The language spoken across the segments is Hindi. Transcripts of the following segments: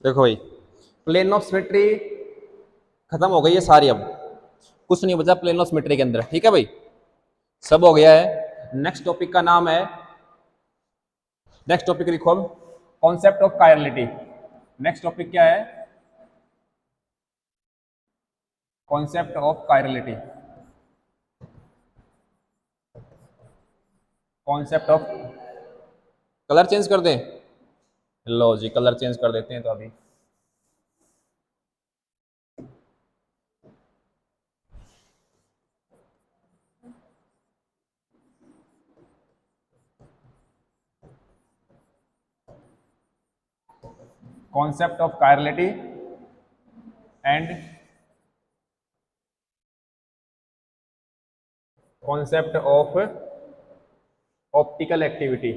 देखो भाई, प्लेन ऑफ सिमेट्री खत्म हो गई है सारी। अब कुछ नहीं बचा प्लेन ऑफ सिमेट्री के अंदर। ठीक है भाई, सब हो गया है। नेक्स्ट टॉपिक का नाम है, नेक्स्ट टॉपिक लिखो अब, concept of chirality. Next topic क्या है? Concept of chirality. Concept of, colour change कर दें? लो जी, कलर चेंज कर देते हैं तो अभी concept of chirality and concept of optical activity.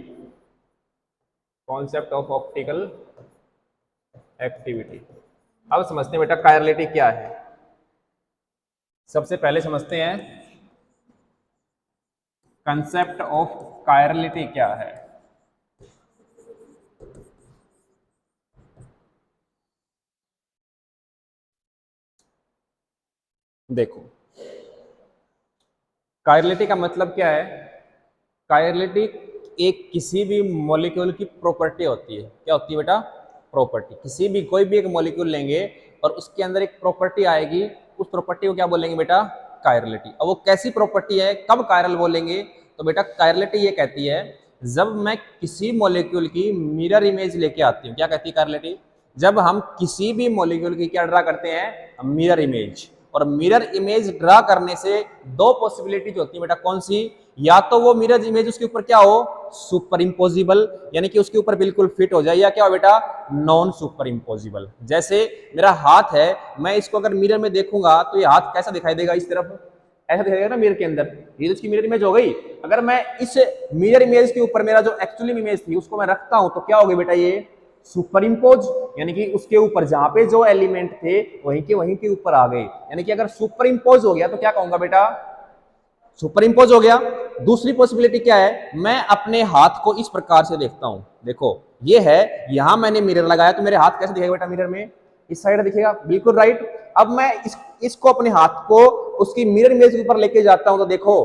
Concept of optical activity. अब समझते हैं बेटा कायरलिटी क्या है। सबसे पहले समझते हैं कंसेप्ट ऑफ कायरलिटी क्या है। देखो, कायरलिटी का मतलब क्या है? कायरलिटी एक किसी भी मॉलिक्यूल की प्रॉपर्टी होती है। क्या होती है बेटा? प्रॉपर्टी। किसी भी कोई भी एक मॉलिक्यूल लेंगे और उसके अंदर एक प्रॉपर्टी आएगी, उस प्रॉपर्टी को क्या बोलेंगे बेटा? कायरलिटी। अब वो कैसी प्रॉपर्टी है, कब कायरल बोलेंगे? तो बेटा कायरलिटी ये कहती है, जब मैं किसी मॉलिक्यूल की मिरर इमेज लेके आती हूँ। क्या कहती है कायरलिटी? जब हम किसी भी मॉलिक्यूल की क्या ड्रा करते हैं? Mirror image. और मिरर इमेज ड्रा करने से दो पॉसिबिलिटीज होती है बेटा। कौन सी? या तो वो मिरर इमेज उसके ऊपर क्या हो? सुपर इम्पोजिबल, यानी कि उसके ऊपर बिल्कुल फिट हो जाए, या क्या हो बेटा? Non super imposable. जैसे मेरा हाथ है, मैं इसको अगर मिरर में देखूंगा तो ये हाथ कैसा दिखाई देगा? इस तरफ ऐसा दिखाई देगा ना मिरर के अंदर। ये तो उसकी मिरर इमेज हो गई। अगर मैं इस मिरर इमेज के ऊपर मेरा जो एक्चुअली इमेज थी उसको मैं रखता हूं तो क्या होगी बेटा? ये सुपर इम्पोज, यानी कि उसके ऊपर जहां पे जो एलिमेंट थे वहीं के ऊपर आ गए। यानी कि अगर सुपर इम्पोज हो गया तो क्या कहूंगा बेटा? सुपर इम्पोज हो गया। दूसरी पॉसिबिलिटी क्या है? मैं अपने हाथ को इस प्रकार से देखता हूं। देखो ये है, यहां मैंने मिरर लगाया तो मेरे हाथ कैसे दिखेगा बेटा? मिरर में इस साइड दिखेगा, बिल्कुल राइट। अब मैं इसको अपने हाथ को उसकी मिरर इमेज के ऊपर लेके जाता हूं तो देखो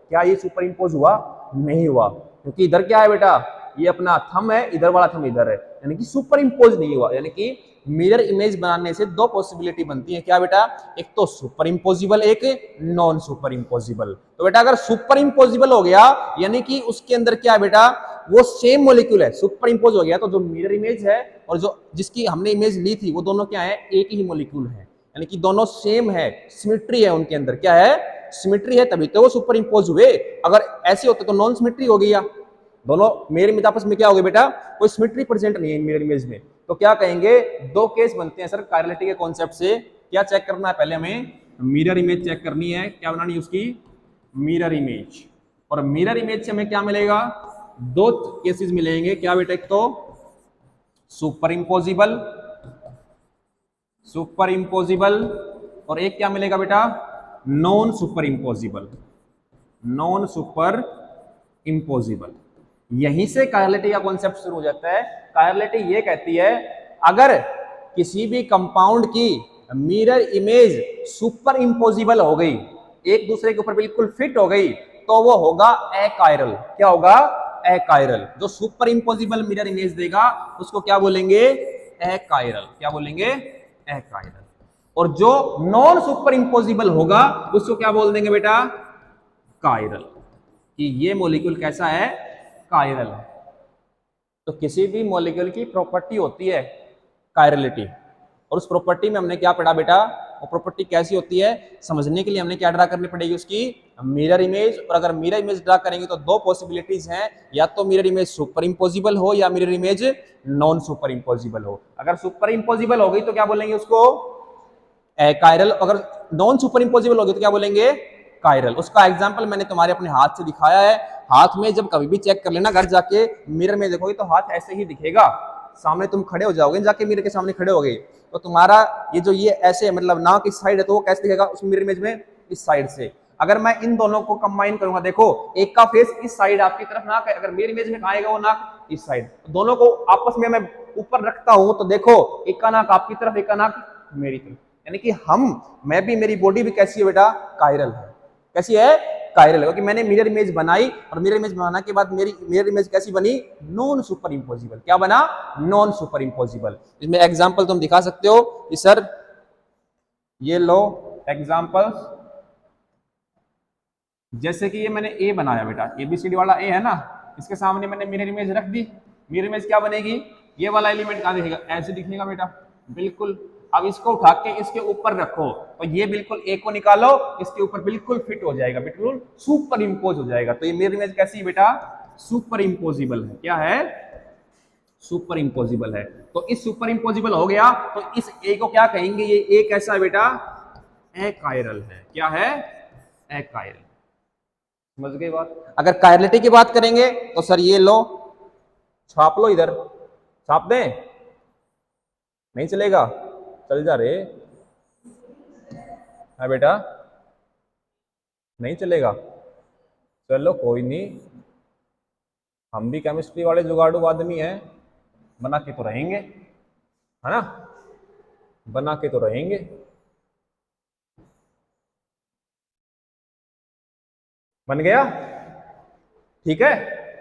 क्या ये सुपर इम्पोज हुआ? नहीं हुआ, क्योंकि इधर क्या है बेटा? ये अपना थंब है, इधर वाला थंब इधर है, यानी कि सुपर इम्पोज नहीं हुआ। यानी कि मिरर इमेज बनाने से दो पॉसिबिलिटी बनती है। क्या बेटा? एक तो सुपर इम्पोजिबल, एक नॉन सुपर इम्पोजिबल। तो बेटा अगर सुपर इम्पोजिबल हो गया यानी कि उसके अंदर क्या है बेटा? वो सेम मॉलिक्यूल है। सुपर इम्पोज हो गया तो जो मिरर इमेज है और जो जिसकी हमने इमेज ली थी वो दोनों क्या है? एक ही मॉलिक्यूल है, यानी कि दोनों सेम है, सिमेट्री है उनके अंदर। क्या है? सिमेट्री है, तभी तो वो सुपर इम्पोज हुए। अगर ऐसे होते तो नॉन सिमेट्री हो गया। दोनों मिरर इमेज आपस में क्या हो गए बेटा? कोई सिमेट्री प्रेजेंट नहीं है मिरर इमेज में। तो क्या कहेंगे? दो केस बनते हैं सर कायरलिटी के कॉन्सेप्ट से। क्या चेक करना है? पहले हमें मिरर इमेज चेक करनी है। क्या बनानी है उसकी? Mirror image. और मिरर इमेज से हमें क्या मिलेगा? दो केसेस मिलेंगे। क्या बेटा? एक तो सुपर इम्पोजिबल, सुपर इम्पोजिबल, और एक क्या मिलेगा बेटा? Non super imposable, non super imposable. यहीं से कायरलिटी का कॉन्सेप्ट शुरू हो जाता है। कायरलिटी ये कहती है, अगर किसी भी कंपाउंड की मिरर इमेज सुपर इम्पोजिबल हो गई, एक दूसरे के ऊपर बिल्कुल फिट हो गई, तो वो होगा अकायरल। क्या होगा? अकायरल। जो सुपर इम्पोजिबल मिरर इमेज देगा उसको क्या बोलेंगे? अकायरल। क्या बोलेंगे? अकायरल। और जो नॉन सुपर इम्पोजिबल होगा उसको क्या बोल देंगे बेटा? कायरल। कि ये मॉलिक्यूल कैसा है? कायरल है। तो किसी भी मॉलिक्यूल की प्रॉपर्टी होती है कायरलिटी, और उस प्रॉपर्टी में हमने क्या पढ़ा बेटा? वो प्रॉपर्टी कैसी होती है समझने के लिए हमें क्या ड्रा करनी पड़ेगी? उसकी मिरर इमेज। और अगर मिरर इमेज ड्रा करेंगे तो दो पॉसिबिलिटीज हैं, या तो मिरर इमेज सुपर इम्पोजिबल हो या mirror image non super imposable हो। अगर सुपर इम्पोजिबल हो गई तो क्या बोलेंगे उसको? कायरल। अगर नॉन सुपर इम्पोजिबल होगी तो क्या बोलेंगे? कायरल। उसका एग्जांपल मैंने तुम्हारे अपने हाथ से दिखाया है। हाथ में जब कभी भी चेक कर लेना, घर जाके मिरर में देखोगे तो हाथ ऐसे ही दिखेगा। सामने तुम खड़े हो जाओगे, जाके मिरर के सामने खड़े हो गए तो तुम्हारा ये जो ये ऐसे मतलब नाक इस साइड है तो वो कैसे दिखेगा उस मिरर इमेज में? इस साइड से। अगर मैं इन दोनों को कंबाइन करूंगा, देखो एक का फेस इस साइड आपकी तरफ नाक है, अगर मेरी इमेज में कहाँ आएगा वो नाक इस साइड, दोनों को आपस में मैं ऊपर रखता हूं तो देखो एक का नाक आपकी तरफ, एक का नाक मेरी तरफ, यानी कि मैं भी, मेरी बॉडी भी कैसी है बेटा, कायरल है। कैसी है, कायरल है, क्योंकि मैंने मिरर इमेज बनाई और मिरर इमेज बनाने के बाद मेरी मिरर इमेज कैसी बनी, नॉन सुपर इंपोजिबल। क्या बना, नॉन सुपर इंपोजिबल। इसमें एग्जांपल तुम दिखा सकते हो कि सर ये लो एग्जांपल्स, जैसे कि ये मैंने ए बनाया बेटा, एबीसीडी वाला ए है ना, इसके सामने मैंने मिरर इमेज रख दी, मिरर इमेज क्या बनेगी, ये वाला एलिमेंट कहां दिखेगा, ऐसे दिखेगा बेटा, बिल्कुल। अब इसको उठा के इसके ऊपर रखो तो ये बिल्कुल ए को निकालो, इसके ऊपर बिल्कुल फिट हो जाएगा, बिल्कुल सुपर इंपोज हो जाएगा। तो ये मिरर इमेज कैसी है बेटा, सुपर इंपोजिबल है। क्या है, सुपर इंपोजिबल है। तो इस सुपर इंपोजिबल हो गया तो इस ए को क्या कहेंगे, ये ए कैसा है बेटा, अकायरल है। क्या है, अकायरल। समझ गए बात। अगर कायरलिटी की बात करेंगे तो सर ये लो, छाप लो, इधर छाप दें, नहीं चलेगा, चल जा रे है बेटा, नहीं चलेगा, चलो कोई नहीं, हम भी केमिस्ट्री वाले जुगाड़ू आदमी हैं, बना के तो रहेंगे, है ना, बना के तो रहेंगे। बन गया, ठीक है।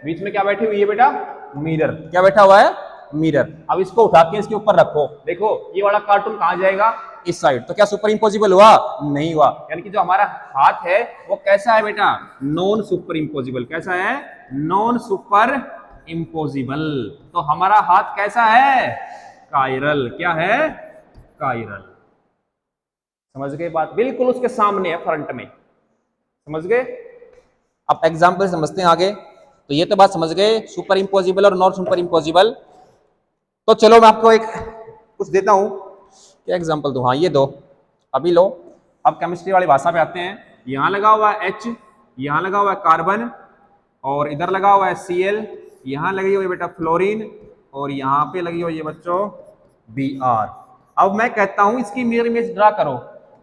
बीच में क्या बैठी हुई है बेटा, मिरर। क्या बैठा हुआ है, मिरर। अब इसको उठा के इसके ऊपर रखो, देखो ये वाला कार्टून कहां जाएगा, इस साइड। तो क्या सुपर इंपोजिबल हुआ, नहीं हुआ। यानी कि जो हमारा हाथ है वो कैसा है बेटा, नॉन सुपर इंपोजिबल। कैसा है, नॉन सुपर इंपोजिबल। तो हमारा हाथ कैसा है, कायरल। क्या है, कायरल। समझ गए बात, बिल्कुल उसके सामने है, फ्रंट में। समझ गए। अब एग्जाम्पल समझते हैं आगे। तो ये तो बात समझ गए, सुपर इंपोजिबल और नॉन सुपर इंपोजिबल। तो चलो मैं आपको एक कुछ देता हूं, क्या एग्जाम्पल दूं, हाँ ये दो, अभी लो। अब केमिस्ट्री वाली भाषा पे आते हैं। यहां लगा हुआ है H, यहां लगा हुआ है कार्बन, और इधर लगा हुआ है Cl, यहां लगी हुई है बेटा फ्लोरीन, और यहां पे लगी हुई है बच्चों Br। अब मैं कहता हूं इसकी मिरर इमेज ड्रा करो।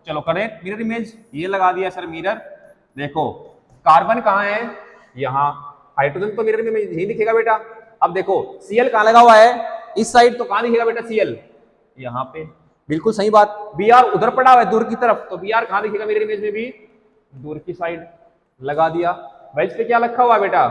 चलो करें मिरर इमेज। ये लगा दिया सर मिरर। देखो कार्बन कहाँ है, यहाँ। हाइड्रोजन तो मिरर में नहीं दिखेगा बेटा। अब देखो Cl कहाँ लगा हुआ है, इस साइड। तो कहाँ दिखेगा बेटा Cl, यहाँ पे। बिल्कुल सही बात। Br उधर पड़ा हुआ है दूर की तरफ, तो Br कहाँ दिखेगा मिरर इमेज में भी, दूर की साइड। लगा दिया। वेज पे क्या रखा हुआ है बेटा,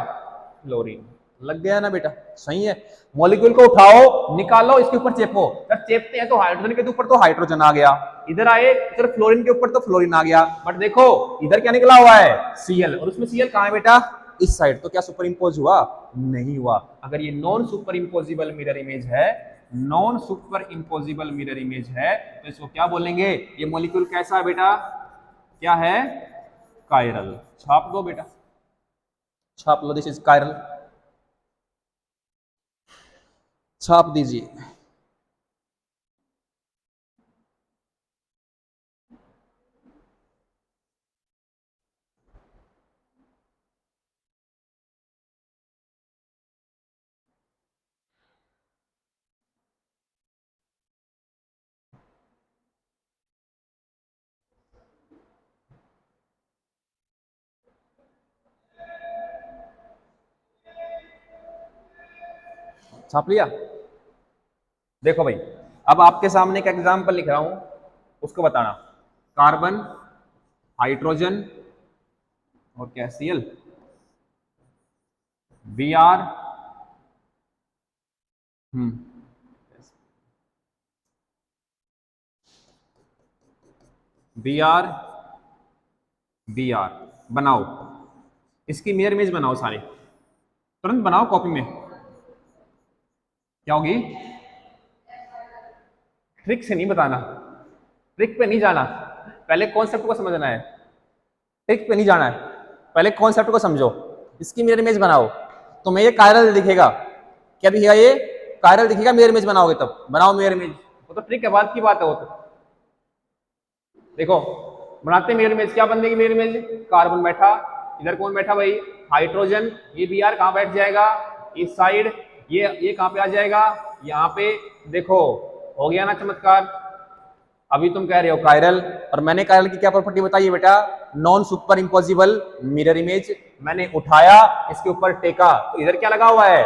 फ्लोरीन। लग गया ना बेटा, सही है। मॉलिक्यूल को उठाओ, निकालो, इसके ऊपर चेपो। जब चेपते हैं तो हाइड्रोजन के ऊपर तो हाइड्रोजन आ गया, इधर आए इधर फ्लोरीन के ऊपर तो फ्लोरीन आ गया। बट देखो इधर क्या निकला हुआ है, Cl, और उसमें Cl कहाँ है बेटा, इस साइड। तो क्या सुपर इंपोज हुआ, नहीं हुआ। अगर ये नॉन सुपर इंपोजिबल मिरर इमेज है, नॉन सुपर इंपोजिबल मिरर इमेज है, तो इसको क्या बोलेंगे, ये मॉलिक्यूल कैसा है बेटा, क्या है, कायरल। छाप दो बेटा, छाप लो, दिस इज कायरल, छाप दीजिए। छाप लिया। देखो भाई, अब आपके सामने एक एग्जाम्पल लिख रहा हूं, उसको बताना। कार्बन, हाइड्रोजन, और क्या, Cl, Br, Br, Br बनाओ, इसकी मिरर इमेज बनाओ सारे, तुरंत बनाओ कॉपी में। क्या होगी, ट्रिक से नहीं बताना, ट्रिक पे नहीं जाना, पहले कॉन्सेप्ट को समझना है। ट्रिक पे नहीं जाना है, पहले कॉन्सेप्ट को समझो। इसकी मिरर इमेज बनाओ तो मैं ये कायरल दिखेगा। क्या दिखेगा, ये कायरल दिखेगा। मिरर इमेज बनाओगे तब, बनाओ मिरर इमेज। वो तो ट्रिक के बाद की बात है। वो तो देखो बनाते मिरर इमेज, क्या बनेगी मिरर इमेज, कार्बन बैठा, इधर कौन बैठा भाई, हाइड्रोजन। ये Br कहाँ बैठ जाएगा, इस साइड। ये कहाँ पे आ जाएगा, यहाँ पे। देखो हो गया ना चमत्कार। अभी तुम कह रहे हो कायरल, और मैंने कायरल की क्या प्रॉपर्टी बताई है बेटा, non super imposable mirror image, मैंने उठाया इसके ऊपर टेका तो इधर क्या लगा हुआ है,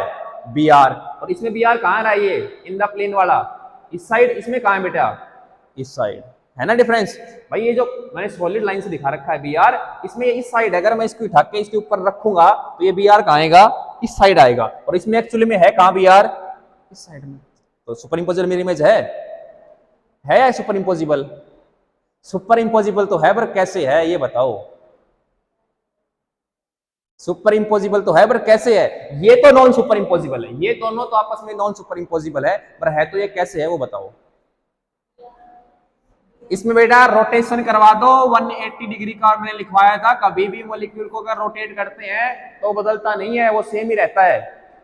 बी आर, और इसमें बी आर कहाँ है, ये इन द प्लेन वाला इस साइड, इसमें कहाँ है बेटा, इस साइड, है ना डिफरेंस भाई। ये जो मैंने सॉलिड लाइन से दिखा रखा है बी आर, इसमें इस साइड, अगर मैं इसको उठा के इसके ऊपर रखूंगा तो ये बी आर कहाँ आएगा, इस साइड आएगा, और इसमें एक्चुअली में है कहाँ बी आर, इस साइड में। तो सुपर इम्पोजिबल मिरर इमेज है या सुपर इम्पोजिबल, सुपर इम्पोजिबल तो है, पर कैसे है ये बताओ, सुपर इम्पोजिबल तो है पर कैसे है, ये तो नॉन सुपर इम्पोजिबल है, ये दोनों तो आपस में नॉन सुपर इम्पोजिबल है, पर है तो ये कैसे है वो बताओ। इसमें बेटा रोटेशन करवा दो 180 डिग्री का, मैंने लिखवाया था कभी भी मॉलिक्यूल को अगर रोटेट करते हैं तो बदलता नहीं है, वो सेम ही रहता है।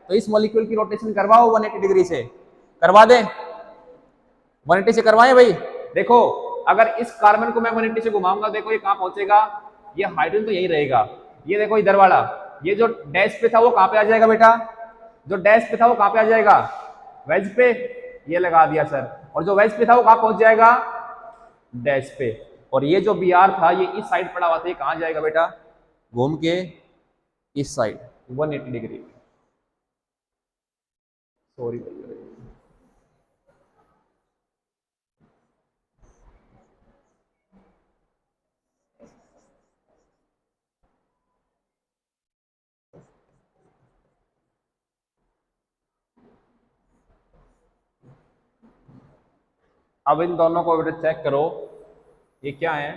तो इस मॉलिक्यूल की रोटेशन करवाओ 180 डिग्री से, करवा दें 180 से करवाएं भाई। देखो अगर इस कार्बन को मैं 180 से घुमाऊंगा, देखो ये कहां पहुंचेगा, ये हाइड्रोजन तो यही रहेगा, ये देखो इधर वाला, ये जो डैश पे था वो कहां पे आ जाएगा बेटा, जो डैश पे था वो कहां पे आ जाएगा, वेज पे, ये लगा दिया सर, और जो वेज पे था वो कहां पहुंच जाएगा, डैश पे, और ये जो बी आर था ये इस साइड पड़ा हुआ था, ये कहां जाएगा बेटा, घूम के इस साइड 180 डिग्री। सॉरी अब इन दोनों को बेटा चेक करो, ये क्या है,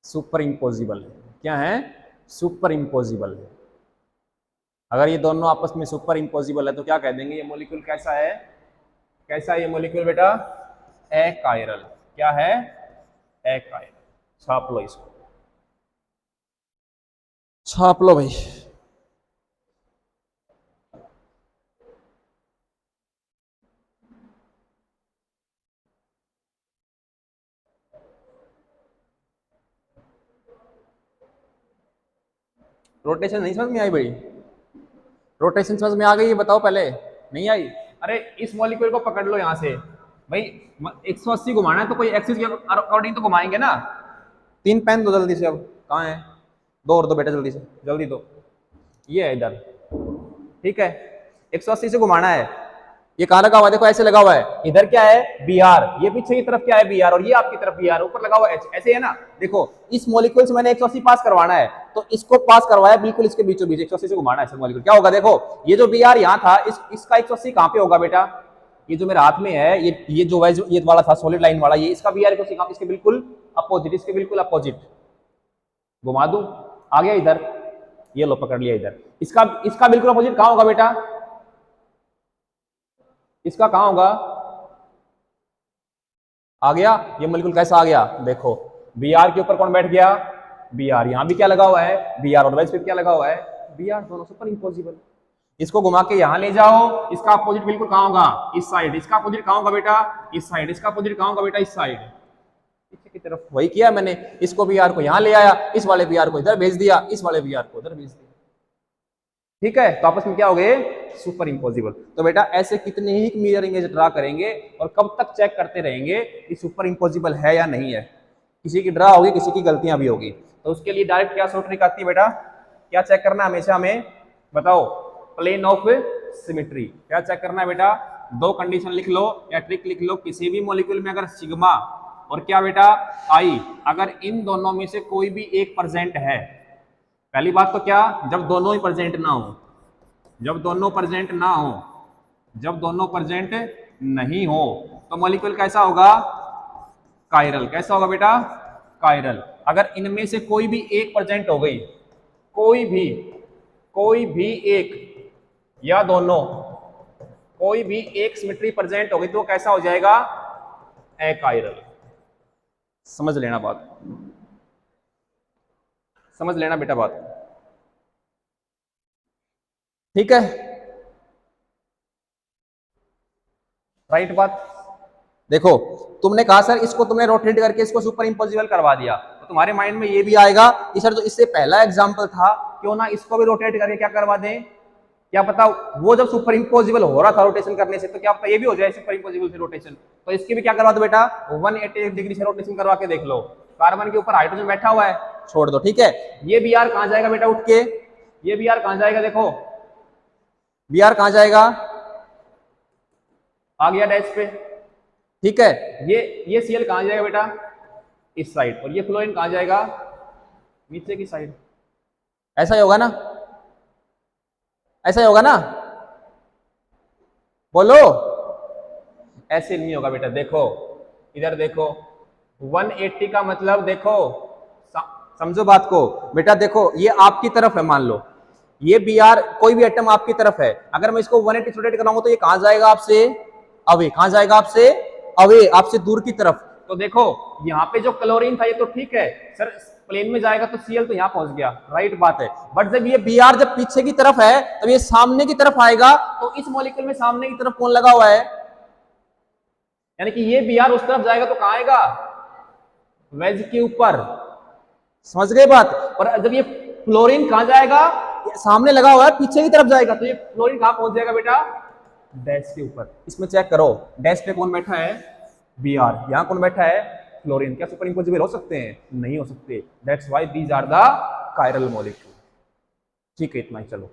सुपर इम्पोजिबल, क्या है, सुपर इम्पोजिबल। अगर ये दोनों आपस में सुपर इम्पोजिबल है तो क्या कह देंगे, ये मॉलिक्यूल कैसा है, कैसा है ये मॉलिक्यूल बेटा, एकायरल, क्या है, एकायरल। छाप लो इसको, छाप लो भाई। रोटेशन नहीं समझ में आई भाई, रोटेशन समझ में आ गई, ये बताओ पहले, नहीं आई, अरे इस मॉलिक्यूल को पकड़ लो यहां से भाई, 180 घुमाना है तो कोई एक्सिस के अकॉर्डिंग तो घुमाएंगे ना। 3 पेन दो जल्दी से, अब कहाँ है, 2 और दो बेटा जल्दी से, जल्दी दो, ये है इधर, ठीक है 180 से घुमाना है, ये कहाँ लगा हुआ है, देखो ऐसे लगा हुआ है, इधर क्या है बी आर, ये पीछे की तरफ क्या है बी आर, और ये आपकी तरफ बी आर, ऊपर लगा हुआ है एच, ऐसे है ना। देखो इस मॉलिक्यूल से मैंने 180 पास करवाना है, तो इसको पास करवाया बिल्कुल इसके बीचों बीच, 180 से घुमाना है सर मॉलिक्यूल, क्या होगा देखो, ये जो बी आर यहाँ था, इसका 180 कहाँ पे होगा बेटा, ये जो मेरे हाथ में है, ये जो ये वाला था सॉलिड लाइन वाला, ये इसका बी आर 180 कहाँ, इसके बिल्कुल अपोजिट, इसके बिल्कुल अपोजिट, घुमा दूं, आ गया इधर, ये लो पकड़ लिया इधर, इसका बिल्कुल अपोजिट कहाँ होगा बेटा, इसका कहां होगा, आ गया, ये मॉलिक्यूल कैसा आ गया, देखो बी आर के ऊपर कौन बैठ गया, बी आर, यहां भी क्या लगा हुआ है बी आर, और वैसे क्या लगा हुआ है बी आर, दोनों सुपर इम्पोजिबल। इसको घुमा के यहां ले जाओ, इसका अपोजिट बिल्कुल कहां होगा, इस साइड, इसका अपोजिट कहां होगा बेटा, इस साइड, इसका अपोजिट कहां होगा बेटा, इस साइड, पीछे की तरफ। वही किया मैंने, इसको बी आर को यहां ले आया, इस वाले बी आर को इधर भेज दिया, इस वाले बी आर को उधर भेज दिया, ठीक है, तो आपस में क्या हो गए, सुपर इम्पोजिबल। तो बेटा ऐसे कितने ही मिरर इमेज ड्रा करेंगे और कब तक चेक करते रहेंगे कि सुपर इम्पोजिबल है या नहीं है, किसी की ड्रा होगी, किसी की गलतियां भी होगी, तो उसके लिए डायरेक्ट क्या शॉर्ट ट्रिक आती है बेटा, क्या चेक करना है हमेशा हमें, बताओ, प्लेन ऑफ सिमेट्री, क्या चेक करना है बेटा, 2 कंडीशन लिख लो या ट्रिक लिख लो, किसी भी मॉलिक्यूल में अगर सिग्मा और क्या बेटा आई, अगर इन दोनों में से कोई भी एक प्रेजेंट है, पहली बात तो क्या, जब दोनों ही प्रेजेंट ना हो, जब दोनों प्रेजेंट ना हो, जब दोनों प्रेजेंट नहीं हो तो मॉलिक्यूल कैसा होगा, कायरल, कैसा होगा बेटा, कायरल। अगर इनमें से कोई भी एक प्रेजेंट हो गई, कोई भी एक या दोनों, कोई भी एक सिमेट्री प्रेजेंट हो गई तो कैसा हो जाएगा, एकायरल। समझ लेना बात, समझ लेना बेटा बात, ठीक है, राइट बात। देखो तुमने कहा सर इसको तुमने रोटेट करके इसको सुपर इम्पोजिबल करवा दिया, तो तुम्हारे माइंड में ये भी आएगा कि सर जो इससे पहला एग्जांपल था क्यों ना इसको भी रोटेट करके क्या करवा दें, क्या पता वो जब सुपर इम्पोजिबल हो रहा था रोटेशन करने से, तो क्या पता ये भी हो जाए सुपर इम्पोजिबल से रोटेशन, तो इसकी भी क्या करवा दो बेटा 180 डिग्री से रोटेशन करवा के देख लो। कार्बन के ऊपर हाइड्रोजन बैठा हुआ है, छोड़ दो, ठीक है। ये बी आर कहां जाएगा बेटा उठ के, ये बी आर कहां जाएगा, देखो बी आर कहां जाएगा, आ गया डैश पे, ठीक है। ये सीएल कहां जाएगा बेटा, इस साइड, और ये फ्लोरीन कहां जाएगा, नीचे की साइड। ऐसा ही होगा ना, ऐसा ही होगा ना, बोलो। ऐसे नहीं होगा बेटा, देखो इधर देखो, 180 का मतलब देखो, समझो बात को बेटा, देखो ये आपकी तरफ है, मान लो ये बी आर कोई भी एटम आपकी तरफ है, अगर मैं इसको 180 रोटेट कराऊंगा तो ये कहां जाएगा आपसे, अवे, कहां जाएगा आपसे, अवे, आपसे दूर की तरफ। तो देखो यहाँ पे जो क्लोरीन था ये तो ठीक है सर, प्लेन में जाएगा तो सीएल तो यहाँ पहुंच गया, राइट बात है, बट जब ये बी आर जब पीछे की तरफ है तब ये सामने की तरफ आएगा, तो इस मॉलिक्यूल में सामने की तरफ कौन लगा हुआ है, यानी कि ये बी आर उस तरफ जाएगा तो कहां आएगा, वेज के ऊपर, समझ गए बात। और जब ये फ्लोरीन कहां जाएगा, सामने लगा हुआ है पीछे की तरफ जाएगा, तो ये फ्लोरीन कहां पहुंच जाएगा बेटा, डैश के ऊपर। इसमें चेक करो डैश पे कौन बैठा है, बी आर, यहां कौन बैठा है, फ्लोरीन। क्या सुपर इंपोजिबल हो सकते हैं, नहीं हो सकते, that's why these are the chiral molecule, ठीक है। इतना ही, चलो।